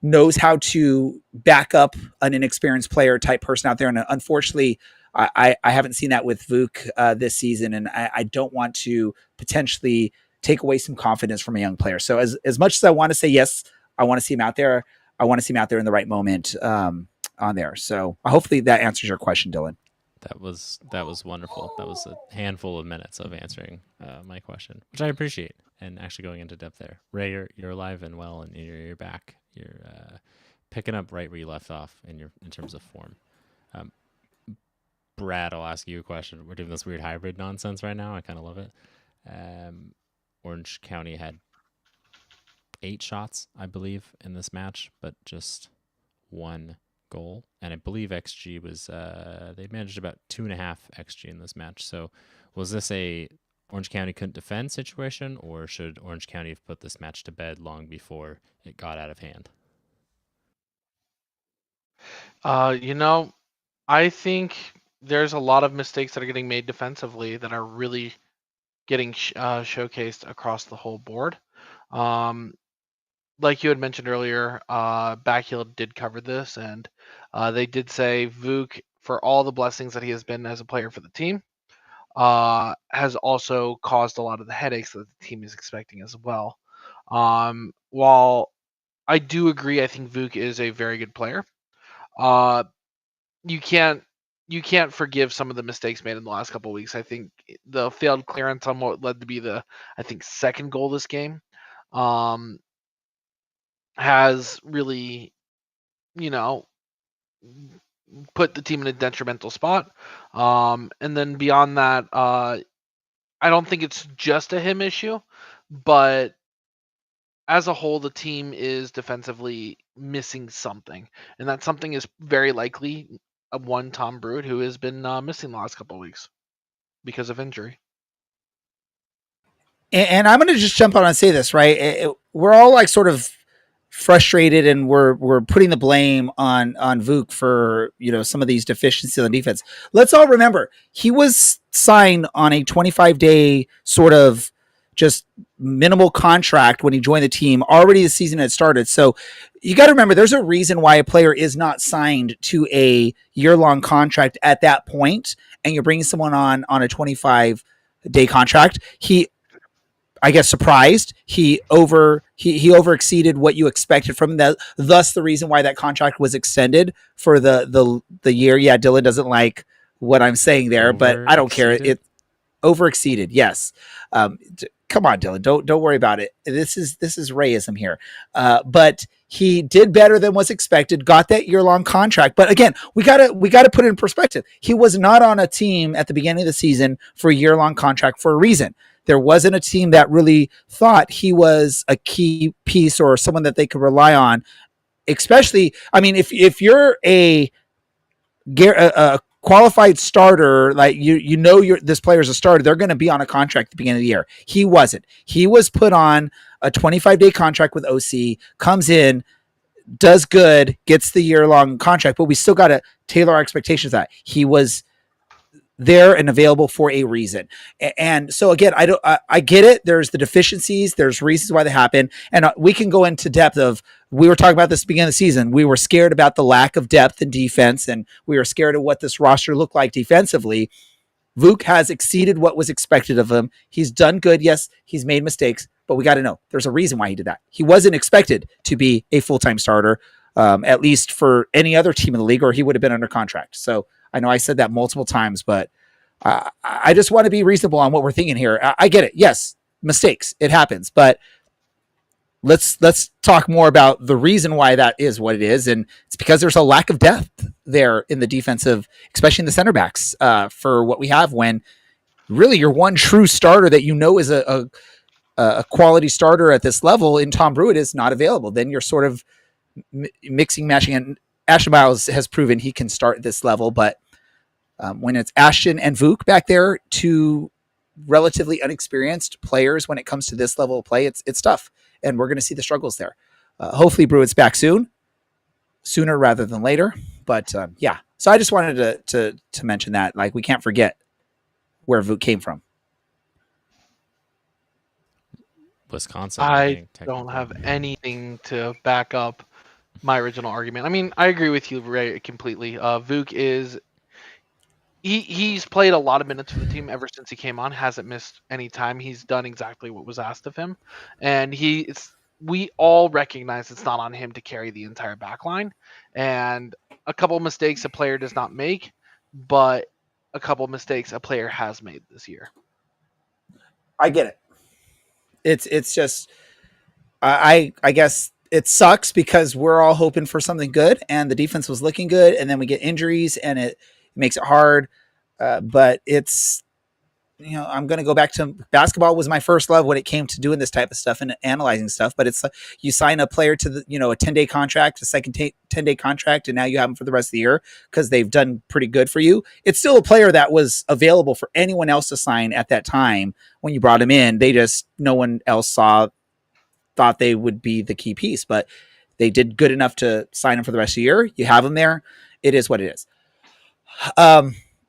knows how to back up an inexperienced player type person out there. And unfortunately, I haven't seen that with Vuk this season, and I don't want to potentially take away some confidence from a young player. So as much as I want to say, yes, I want to see him out there, I want to see him out there in the right moment on there. So hopefully that answers your question, Dylan. That was wonderful. That was a handful of minutes of answering my question, which I appreciate, and actually going into depth there. Ray, you're alive and well, and you're back. You're picking up right where you left off in terms of form. Brad, I'll ask you a question. We're doing this weird hybrid nonsense right now. I kind of love it. Orange County had 8 shots, I believe, in this match, but just 1 goal. And I believe XG was, they managed about 2.5 XG in this match. So was this a Orange County couldn't defend situation, or should Orange County have put this match to bed long before it got out of hand? I think there's a lot of mistakes that are getting made defensively that are really getting showcased across the whole board. Like you had mentioned earlier, Backheel did cover this, and they did say Vuk, for all the blessings that he has been as a player for the team, has also caused a lot of the headaches that the team is expecting as well. While I do agree, I think Vuk is a very good player. You can't forgive some of the mistakes made in the last couple of weeks. I think the failed clearance on what led to be the, I think, second goal this game has really, put the team in a detrimental spot. And then beyond that, I don't think it's just a him issue, but as a whole, the team is defensively missing something, and that something is very likely one Tom Brewitt who has been missing the last couple of weeks because of injury. And I'm going to just jump on and say this, right? We're all like sort of frustrated, and we're putting the blame on Vuk for some of these deficiencies on defense. Let's all remember he was signed on a 25-day sort of just minimal contract when he joined the team. Already the season had started, so you got to remember there's a reason why a player is not signed to a year-long contract at that point, and you're bringing someone on a 25-day contract. I guess surprised. He over exceeded what you expected from him. Thus the reason why that contract was extended for the year. Yeah, Dylan doesn't like what I'm saying there, but I don't care. It over exceeded. Yes. Come on, Dylan. Don't worry about it. This is Rayism here. But he did better than was expected. Got that year-long contract. But again, we gotta put it in perspective. He was not on a team at the beginning of the season for a year-long contract for a reason. There wasn't a team that really thought he was a key piece or someone that they could rely on. Especially, I mean, if you're a qualified starter, like this player's a starter, they're going to be on a contract at the beginning of the year. He wasn't. He was put on a 25-day contract with OC, comes in, does good, gets the year-long contract, but we still got to tailor our expectations that he was there and available for a reason. And so again, I get it. There's the deficiencies. There's reasons why they happen. And we can go into depth of, we were talking about this at the beginning of the season. We were scared about the lack of depth in defense, and we were scared of what this roster looked like defensively. Vuk has exceeded what was expected of him. He's done good. Yes, he's made mistakes, but we got to know there's a reason why he did that. He wasn't expected to be a full-time starter, at least for any other team in the league, or he would have been under contract. So I know I said that multiple times, but I just want to be reasonable on what we're thinking here. I get it. Yes, mistakes. It happens. But let's talk more about the reason why that is what it is. And it's because there's a lack of depth there in the defensive, especially in the center backs, for what we have, when really your one true starter that is a quality starter at this level in Tom Brewitt is not available. Then you're sort of mixing, matching, and Ashton Miles has proven he can start at this level, but when it's Ashton and Vuk back there, two relatively unexperienced players when it comes to this level of play, it's tough, and we're going to see the struggles there. Hopefully Brewitt's back sooner rather than later. But yeah, so I just wanted to mention that, like, we can't forget where Vuk came from. Wisconsin. I don't have anything to back up my original argument. I mean, I agree with you, Ray, completely. Vuk is he's played a lot of minutes for the team ever since he came on. Hasn't missed any time. He's done exactly what was asked of him, and we all recognize it's not on him to carry the entire back line. And a couple of mistakes a player does not make, but a couple of mistakes a player has made this year. I get it. It's just I guess it sucks because we're all hoping for something good, and the defense was looking good, and then we get injuries, and it makes it hard. But it's, I'm going to go back to basketball was my first love when it came to doing this type of stuff and analyzing stuff. But it's you sign a player to a 10-day contract, a second 10-day contract, and now you have them for the rest of the year because they've done pretty good for you. It's still a player that was available for anyone else to sign at that time when you brought him in. They just, no one else thought they would be the key piece, but they did good enough to sign him for the rest of the year. You have him there. It is what it is.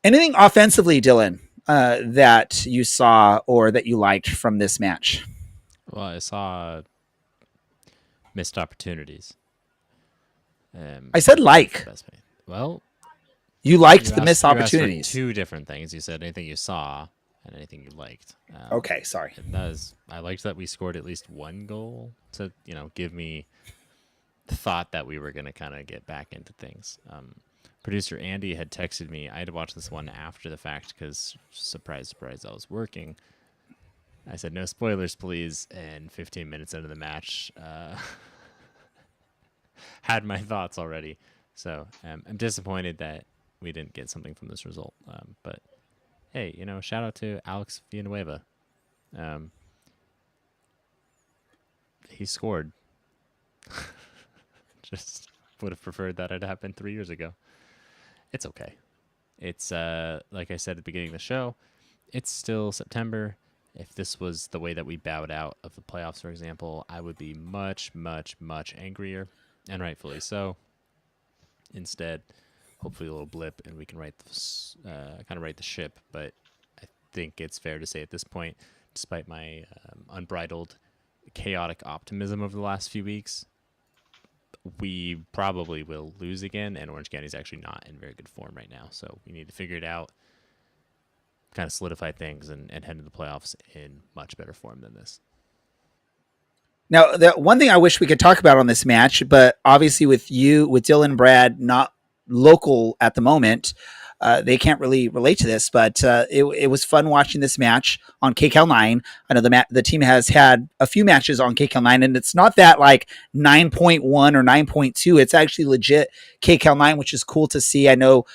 Anything offensively, Dylan, that you saw or that you liked from this match? Well, I saw missed opportunities. I said like. Well, you liked the missed opportunities. Two different things. You said anything you saw and anything you liked. Okay, sorry. I liked that we scored at least one goal to give me the thought that we were going to kind of get back into things. Producer Andy had texted me. I had to watch this one after the fact because, surprise, surprise, I was working. I said, no spoilers, please. And 15 minutes into the match, had my thoughts already. So I'm disappointed that we didn't get something from this result. But, hey, shout out to Alex Villanueva. He scored. Just would have preferred that had happened 3 years ago. It's okay. It's like I said at the beginning of the show, it's still September. If this was the way that we bowed out of the playoffs, for example, I would be much, much, much angrier, and rightfully so. Instead, hopefully a little blip, and we can right the ship. But I think it's fair to say at this point, despite my unbridled, chaotic optimism over the last few weeks, we probably will lose again, and Orange County is actually not in very good form right now. So we need to figure it out, kind of solidify things, and head into the playoffs in much better form than this. Now, the one thing I wish we could talk about on this match, but obviously with Dylan and Brad not local at the moment, they can't really relate to this, but it was fun watching this match on KCAL 9. I know the team has had a few matches on KCAL 9, and it's not that like 9.1 or 9.2. It's actually legit KCAL 9, which is cool to see. I know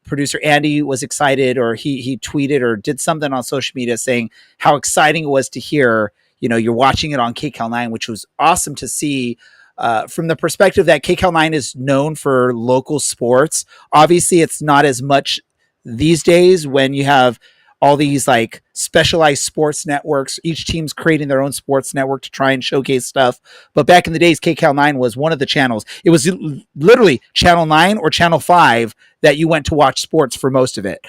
producer Andy was excited, or he tweeted or did something on social media saying how exciting it was to hear, you're watching it on KCAL 9, which was awesome to see. From the perspective that KCAL 9 is known for local sports. Obviously, it's not as much these days when you have all these like specialized sports networks. Each team's creating their own sports network to try and showcase stuff. But back in the days, KCAL 9 was one of the channels. It was literally Channel 9 or Channel 5 that you went to watch sports for most of it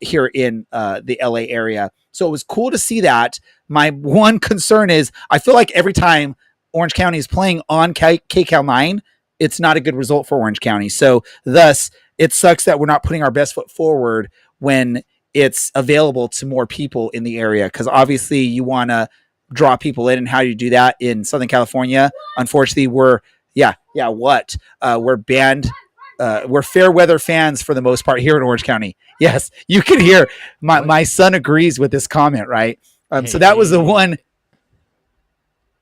here in the LA area. So it was cool to see that. My one concern is I feel like every time Orange County is playing on KCAL 9, it's not a good result for Orange County. So thus, it sucks that we're not putting our best foot forward when it's available to more people in the area, because obviously you want to draw people in, and how do you do that in Southern California? Unfortunately, we're banned. We're fair weather fans for the most part here in Orange County. Yes, you can hear my son agrees with this comment, right? So that was the one.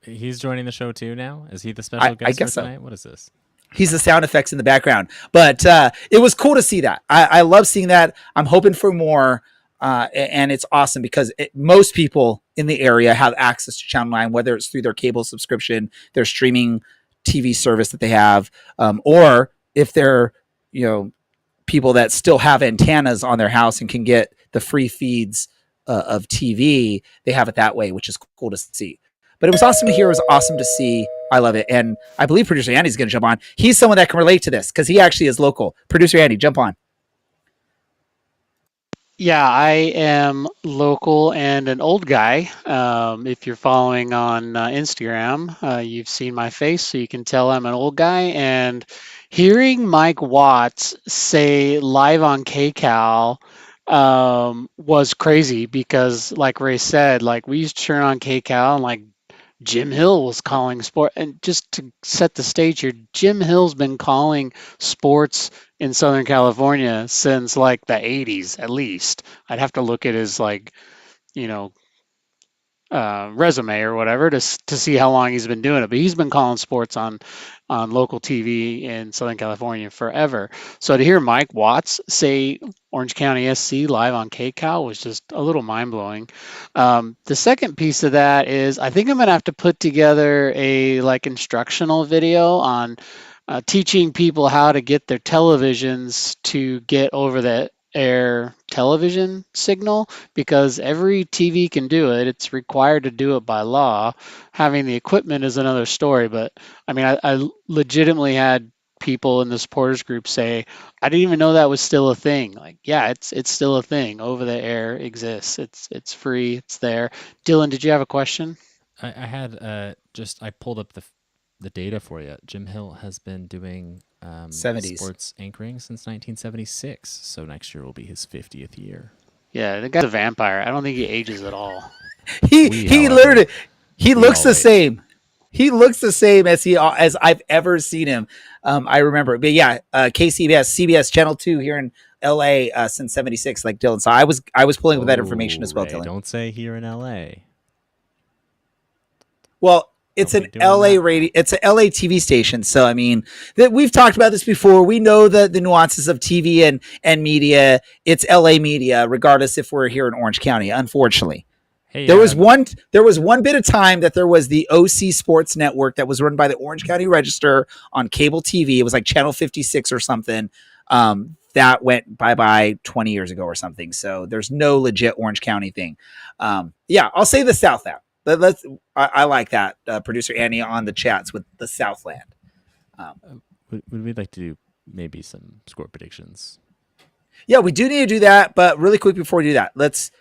He's joining the show too now? Is he the special guest I guess for tonight? so. What is this? He's the sound effects in the background. But it was cool to see that. I love seeing that. I'm hoping for more. And it's awesome because most people in the area have access to Channel 9, whether it's through their cable subscription, their streaming TV service that they have, or if they're, people that still have antennas on their house and can get the free feeds of TV, they have it that way, which is cool to see. But it was awesome to hear. It was awesome to see. I love it. And I believe producer Andy's going to jump on. He's someone that can relate to this because he actually is local. Producer Andy, jump on. Yeah, I am local and an old guy. If you're following on Instagram, you've seen my face, so you can tell I'm an old guy. And hearing Mike Watts say live on KCAL was crazy because, like Ray said, like we used to turn on KCAL and like Jim Hill was calling sport. And just to set the stage here, Jim Hill's been calling sports in Southern California since like the 80s at least. I'd have to look at his resume or whatever to see how long he's been doing it, but he's been calling sports on local TV in Southern California forever. So to hear Mike Watts say Orange County SC live on KCAL was just a little mind-blowing. The second piece of that is I think I'm gonna have to put together a instructional video on teaching people how to get their televisions to get over the air television signal, because every TV can do it. It's required to do it by law. Having the equipment is another story, but I mean, I legitimately had people in the supporters group say, I didn't even know that was still a thing. Like, yeah, it's still a thing. Over the air exists. It's free. It's there. Dylan, did you have a question? I had I pulled up the data for you. Jim Hill has been doing 70s sports anchoring since 1976. So next year will be his 50th year. Yeah, the guy's a vampire. I don't think he ages at all. He looks the same. He looks the same as I've ever seen him. I remember, but yeah, CBS Channel 2 here in LA since 76, like Dylan. So I was pulling up that information as well, Ray, Dylan. Don't say here in LA. Well, it's an LA radio. It's an LA TV station. So I mean, we've talked about this before. We know the nuances of TV and media. It's LA media, regardless if we're here in Orange County. Unfortunately. Hey, There was one bit of time that there was the OC Sports Network that was run by the Orange County Register on cable TV. It was like Channel 56 or something. That went bye-bye 20 years ago or something. So there's no legit Orange County thing. Yeah, I'll say the Southland. I like that, producer Annie on the chats with the Southland. Would we like to do maybe some score predictions? Yeah, we do need to do that, but really quick before we do that, let's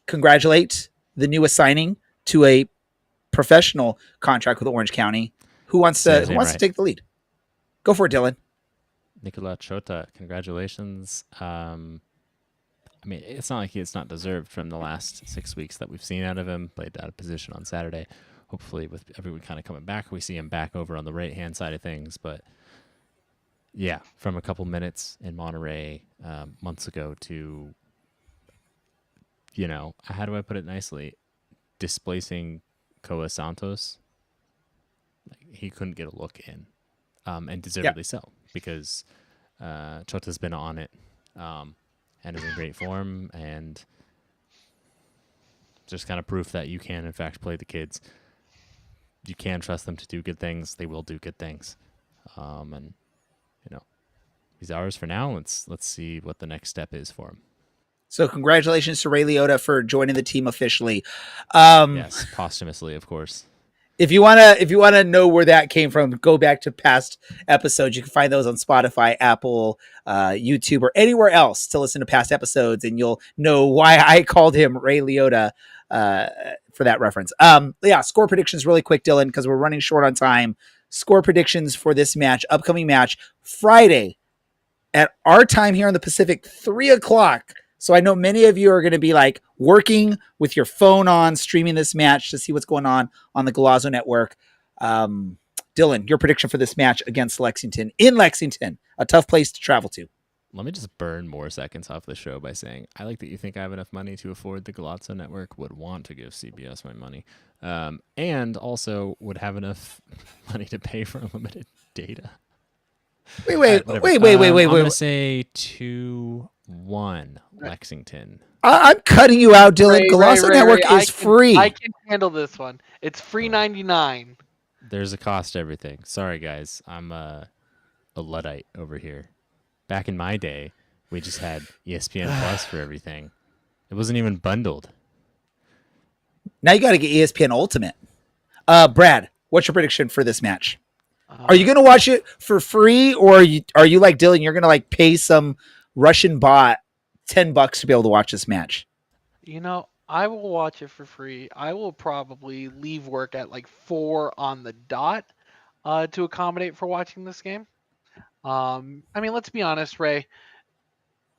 congratulate the newest signing to a professional contract with Orange County. Who wants to take the lead? Go for it, Dylan. Nicola Chota, congratulations. I mean, it's not like it's not deserved from the last 6 weeks that we've seen out of him. Played out of position on Saturday. Hopefully, with everyone kind of coming back, we see him back over on the right-hand side of things. But yeah, from a couple minutes in Monterey months ago to, how do I put it nicely? Displacing Koa Santos. He couldn't get a look in, and deservedly so, because Chota's been on it and is in great form, and just kind of proof that you can, in fact, play the kids. You can trust them to do good things. They will do good things. And, he's ours for now. Let's see what the next step is for him. So congratulations to Ray Liotta for joining the team officially. Yes, posthumously, of course. If you wanna know where that came from, go back to past episodes. You can find those on Spotify, Apple, YouTube, or anywhere else to listen to past episodes, and you'll know why I called him Ray Liotta for that reference. Yeah, score predictions really quick, Dylan, because we're running short on time. Score predictions for this upcoming match, Friday at our time here in the Pacific, 3:00. So I know many of you are going to be like working with your phone on, streaming this match to see what's going on the Golazo Network. Dylan, your prediction for this match against Lexington, in Lexington, a tough place to travel to. Let me just burn more seconds off the show by saying, I like that you think I have enough money to afford the Golazo Network, would want to give CBS my money, and also would have enough money to pay for unlimited data. Wait. I'm going to say 2-1 Lexington. I'm cutting you out, Dylan. Golazo Network is free. I can handle this one. It's free $3.99. There's a cost to everything. Sorry, guys. I'm a Luddite over here. Back in my day, we just had ESPN Plus for everything. It wasn't even bundled. Now you got to get ESPN Ultimate. Brad, what's your prediction for this match? Are you going to watch it for free, or are you like Dylan? You're going to like pay some Russian bot $10 to be able to watch this match? I will watch it for free. I will probably leave work at like 4 on the dot to accommodate for watching this game. I mean, let's be honest, Ray.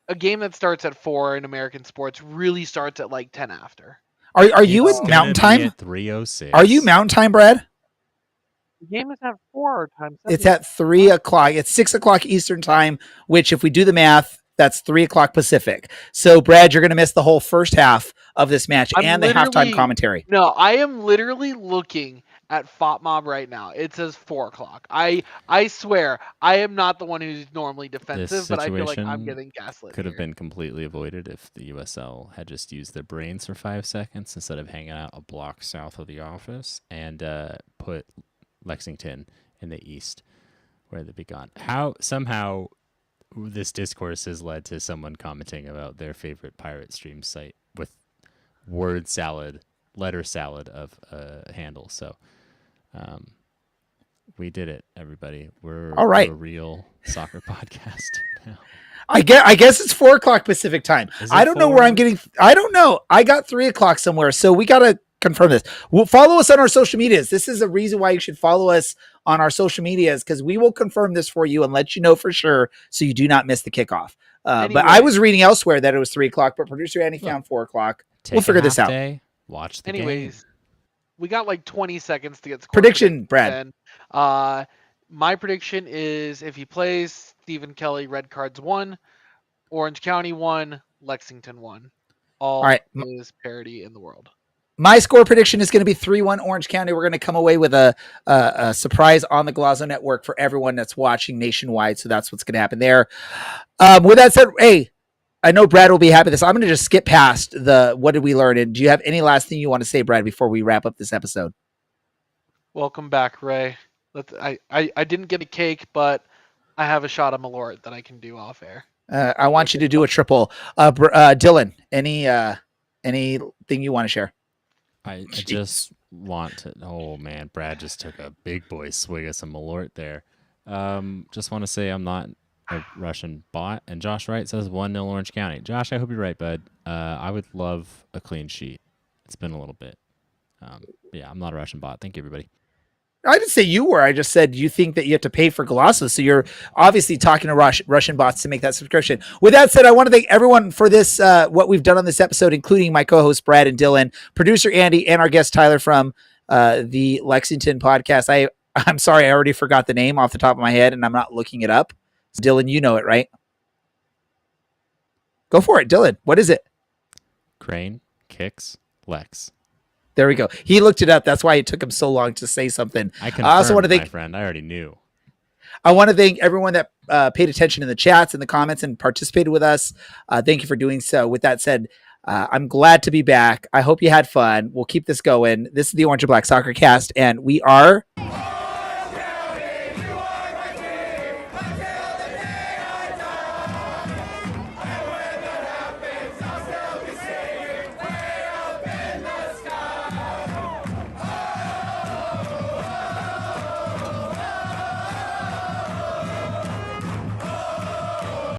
A game that starts at 4 in American sports really starts at like 10 after. Are you in Mountain Time? At 3:06. Are you Mountain Time, Brad? The game is at 4 times. It's at 3:00. It's 6:00 Eastern Time, which, if we do the math, that's 3:00 Pacific. So, Brad, you're going to miss the whole first half of this match and the halftime commentary. No, I am literally looking at FOTMob right now. It says 4:00. I swear, I am not the one who's normally defensive, but I feel like I'm getting gaslit. Could have been completely avoided if the USL had just used their brains for 5 seconds instead of hanging out a block south of the office and put Lexington in the east where they'd be gone. Somehow this discourse has led to someone commenting about their favorite pirate stream site with letter salad of a handle. So we did it, everybody. We're all right. A real soccer podcast now. I guess it's 4:00 Pacific time. I don't know where I'm getting. I don't know. I got 3:00 somewhere, so we got to confirm this. We'll follow us on our social medias. This is a reason why you should follow us on our social medias, because we will confirm this for you and let you know for sure, so you do not miss the kickoff. Anyway. But I was reading elsewhere that it was 3:00, but producer Annie found 4:00. We'll figure this out. Watch the game. We got like 20 seconds to get scored. Prediction, Brad. My prediction is if he plays, Stephen Kelly, red cards 1, Orange County 1, Lexington 1. All right. Is parity in the world. My score prediction is going to be 3-1 Orange County. We're going to come away with a surprise on the Golazo Network for everyone that's watching nationwide. So that's what's going to happen there. With that said, hey, I know Brad will be happy with this. I'm going to just skip past the what did we learn. And do you have any last thing you want to say, Brad, before we wrap up this episode? Welcome back, Ray. I didn't get a cake, but I have a shot of Malort that I can do off air. I want you to do a triple. Dylan, anything you want to share? I just want to. Oh man, Brad just took a big boy swig of some Malort there. Just want to say I'm not a Russian bot. And Josh Wright says 1-0 Orange County. Josh, I hope you're right, bud. I would love a clean sheet. It's been a little bit. Yeah, I'm not a Russian bot. Thank you, everybody. I didn't say you were. I just said you think that you have to pay for Glasses. So you're obviously talking to Russian bots to make that subscription. With that said, I want to thank everyone for this, what we've done on this episode, including my co-hosts Brad and Dylan, producer Andy, and our guest Tyler from the Lexington podcast. I'm sorry, I already forgot the name off the top of my head, and I'm not looking it up. So Dylan, you know it, right? Go for it, Dylan. What is it? Crane Kicks Lex. There we go. He looked it up. That's why it took him so long to say something. I also want to thank my friend. I already knew. I want to thank everyone that paid attention in the chats and the comments and participated with us. Thank you for doing so. With that said, I'm glad to be back. I hope you had fun. We'll keep this going. This is the Orange and Black Soccer Cast, and we are